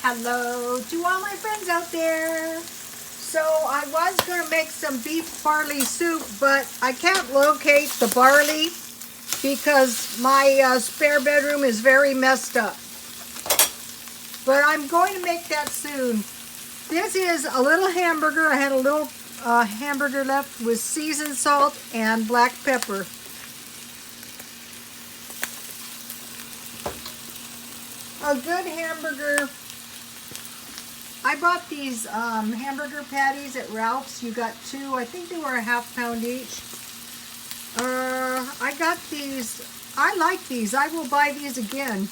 Hello to all my friends out there. So I was going to make some beef barley soup, but I can't locate the barley because my spare bedroom is very messed up. But I'm going to make that soon. This is a little hamburger. I had a little hamburger left with seasoned salt and black pepper. A good hamburger. I bought these hamburger patties at Ralph's. You got two. I think they were a ½ pound each. I got these. I like these. I will buy these again.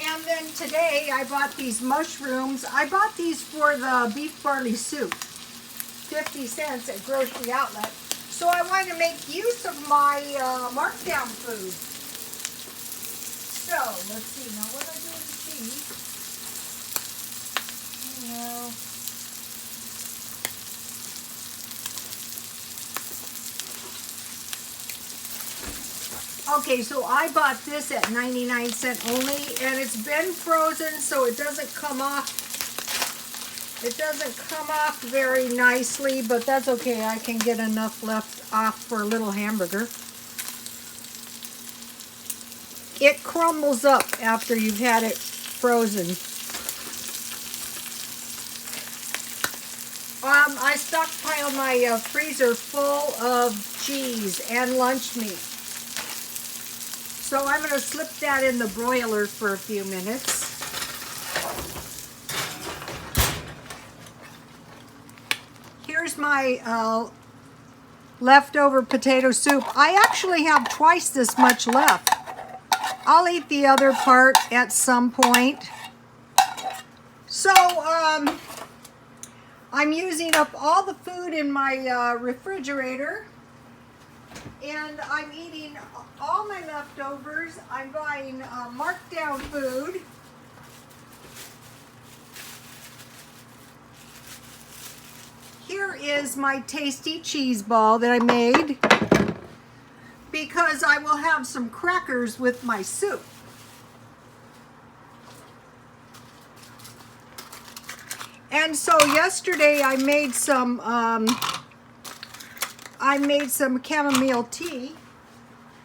And then today I bought these mushrooms. I bought these for the beef barley soup. 50 cents at grocery outlet. So I wanted to make use of my markdown food. So let's see, now what do I do with the cheese? Okay, so I bought this at 99¢ only, and it's been frozen, so it doesn't come off. It doesn't come off very nicely, but that's okay. I can get enough left off for a little hamburger. It crumbles up after you've had it frozen. I stockpiled my freezer full of cheese and lunch meat. So I'm going to slip that in the broiler for a few minutes. Here's my leftover potato soup. I actually have twice this much left. I'll eat the other part at some point. So I'm using up all the food in my refrigerator, and I'm eating all my leftovers. I'm buying markdown food. Here is my tasty cheese ball that I made because I will have some crackers with my soup. And so yesterday I made some chamomile tea.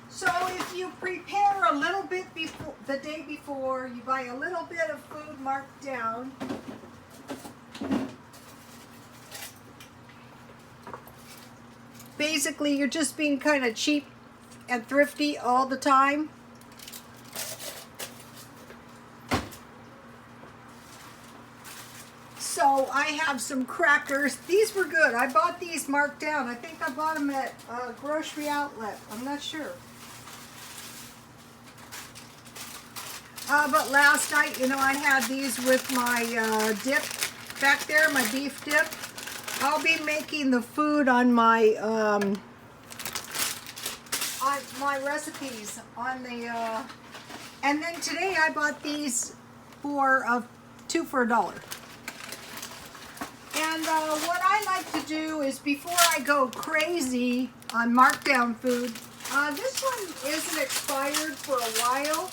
So if you prepare a little bit before the day before, you buy a little bit of food marked down. Basically, you're just being kind of cheap and thrifty all the time. So I have some crackers. These were good. I bought these marked down. I think I bought them at grocery outlet. I'm not sure. But last night, I had these with my dip back there, my beef dip. I'll be making the food on my recipes on the and then today I bought these for 2 for $1. And what I like to do is, before I go crazy on markdown food, this one isn't expired for a while,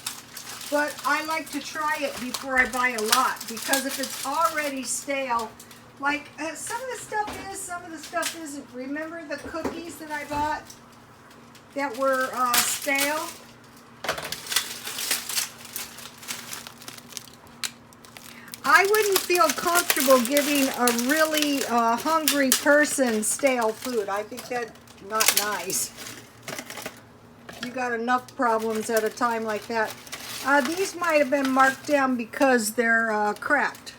but I like to try it before I buy a lot, because if it's already stale, like some of the stuff is, some of the stuff isn't. Remember the cookies that I bought that were stale? I wouldn't feel comfortable giving a really hungry person stale food. I think that's not nice. You got enough problems at a time like that. These might have been marked down because they're cracked.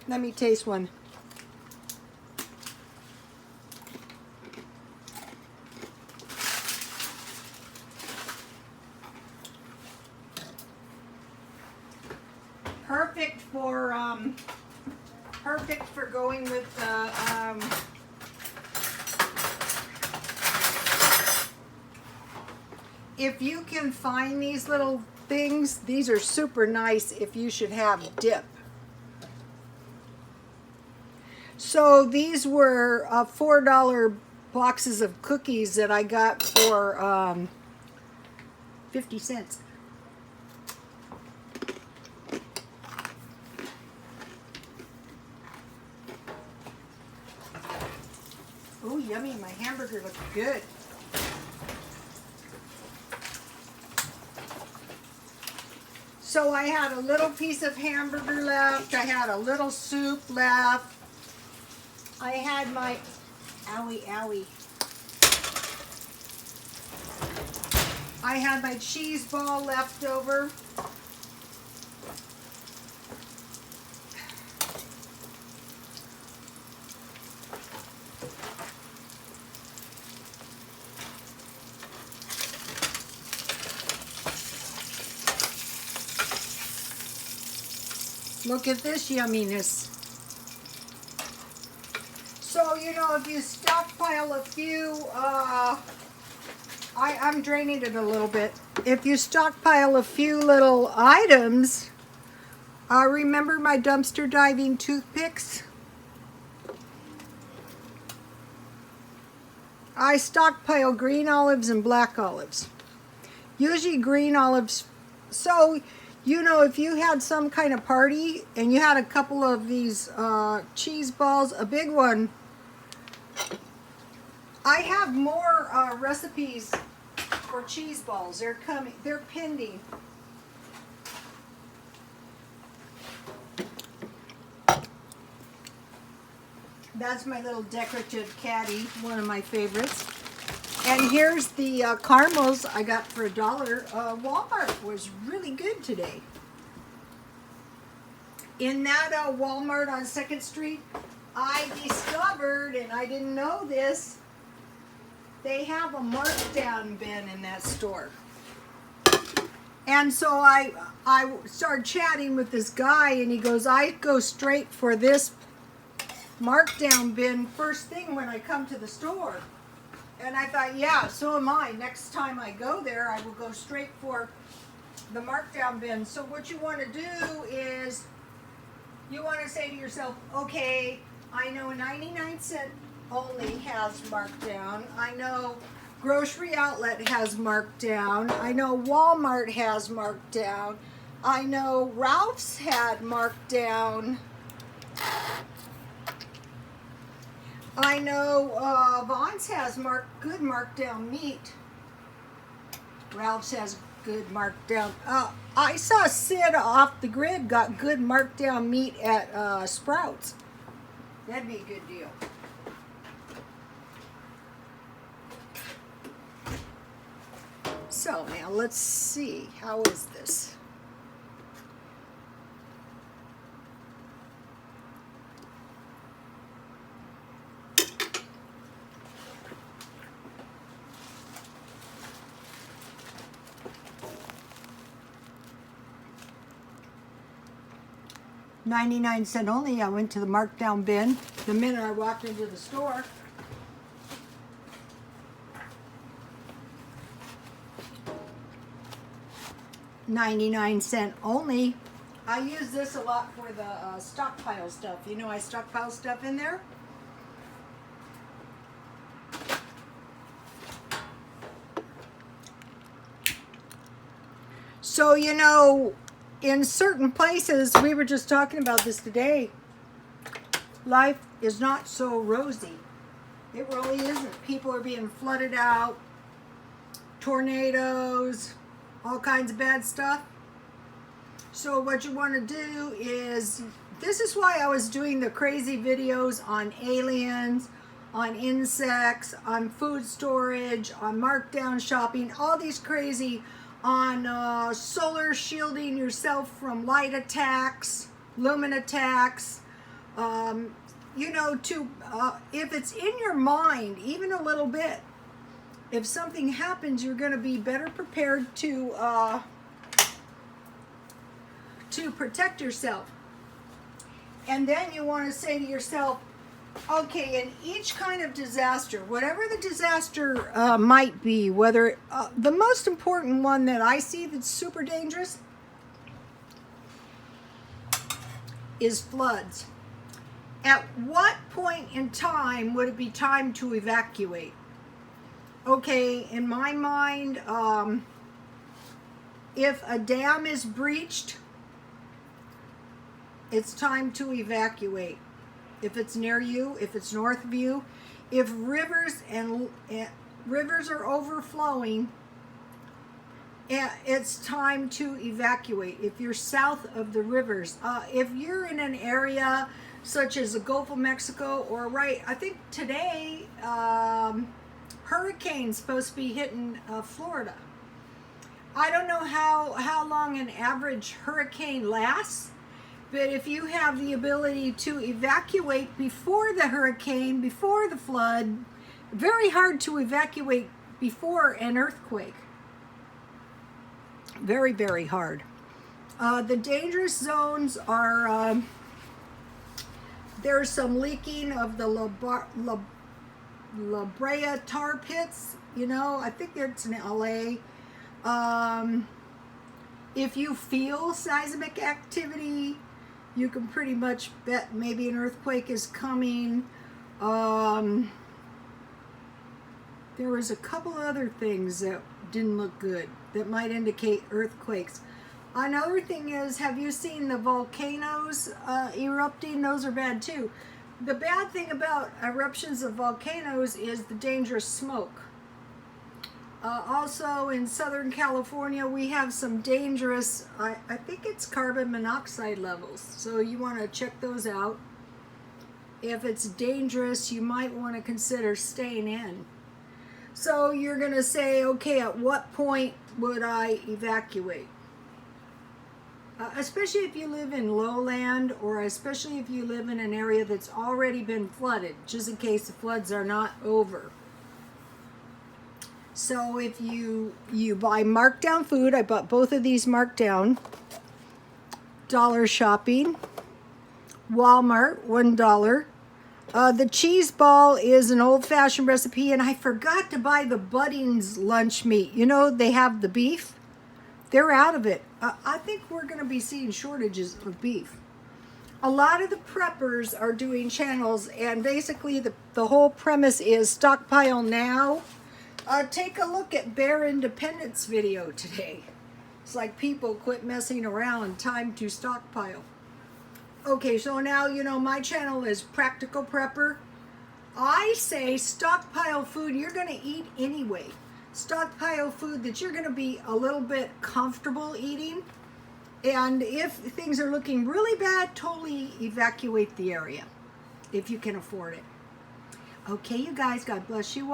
Let me taste one. Perfect for going with if you can find these little things, these are super nice if you should have dip. So these were $4 boxes of cookies that I got for 50 cents. Oh, yummy. My hamburger looks good. So I had a little piece of hamburger left. I had a little soup left. I had my, owie, owie. I had my cheese ball left over. Look at this yumminess. So, you know, if you stockpile a few, I'm draining it a little bit. If you stockpile a few little items, remember my dumpster diving toothpicks? I stockpile green olives and black olives. Usually green olives. So, you know, if you had some kind of party and you had a couple of these cheese balls, a big one. I have more recipes for cheese balls. They're coming. They're pending. That's my little decorative caddy, one of my favorites. And here's the caramels I got for $1. Walmart was really good today. In that Walmart on 2nd Street, I discovered, and I didn't know this, they have a markdown bin in that store. And so I started chatting with this guy, and he goes, I go straight for this markdown bin first thing when I come to the store. And I thought, yeah, so am I. Next time I go there, I will go straight for the markdown bin. So what you want to do is you want to say to yourself, okay, I know 99-cent only has markdown. I know Grocery Outlet has markdown. I know Walmart has markdown. I know Ralph's had markdown. I know Vaughn's has good markdown meat. Ralph's has good markdown. I saw Sid off the grid got good markdown meat at Sprouts. That'd be a good deal. So now let's see, how is this? $0.99 only. I went to the markdown bin the minute I walked into the store. $0.99 only. I use this a lot for the stockpile stuff. You know, I stockpile stuff in there. So, you know, in certain places, we were just talking about this today, life is not so rosy. It really isn't. People are being flooded out, tornadoes, all kinds of bad stuff. So what you want to do is, this is why I was doing the crazy videos on aliens, on insects, on food storage, on markdown shopping, all these crazy, on solar shielding yourself from light attacks, lumen attacks, you know, to if it's in your mind, even a little bit, if something happens, you're going to be better prepared to protect yourself. And then you want to say to yourself, okay, in each kind of disaster, whatever the disaster might be, whether the most important one that I see that's super dangerous is floods. At what point in time would it be time to evacuate? Okay, in my mind, if a dam is breached, it's time to evacuate. If it's near you, if it's north of you, if rivers and rivers are overflowing, it's time to evacuate. If you're south of the rivers, if you're in an area such as the Gulf of Mexico, or I think today, hurricane's supposed to be hitting Florida. I don't know how long an average hurricane lasts, but if you have the ability to evacuate before the hurricane, before the flood, very hard to evacuate before an earthquake. Very, very hard. The dangerous zones are, there's some leaking of the La Brea tar pits, you know, I think it's in LA. If you feel seismic activity, you can pretty much bet maybe an earthquake is coming. There was a couple other things that didn't look good that might indicate earthquakes. Another thing is, have you seen the volcanoes erupting? Those are bad too. The bad thing about eruptions of volcanoes is the dangerous smoke. Also in Southern California, we have some dangerous, I think it's carbon monoxide levels. So you want to check those out. If it's dangerous, you might want to consider staying in. So you're going to say, okay, at what point would I evacuate? Especially if you live in lowland, or especially if you live in an area that's already been flooded, just in case the floods are not over. So if you buy markdown food, I bought both of these markdown. Dollar Shopping, Walmart, $1. The cheese ball is an old-fashioned recipe, and I forgot to buy the Budding's lunch meat. You know, they have the beef. They're out of it. I think we're going to be seeing shortages of beef. A lot of the preppers are doing channels, and basically the whole premise is stockpile now. Take a look at Bear Independence video today. It's like, people quit messing around, time to stockpile. Okay, so now you know my channel is Practical Prepper. I say stockpile food you're going to eat anyway. Stockpile food that you're going to be a little bit comfortable eating. And if things are looking really bad, totally evacuate the area if you can afford it. Okay, you guys, God bless you all.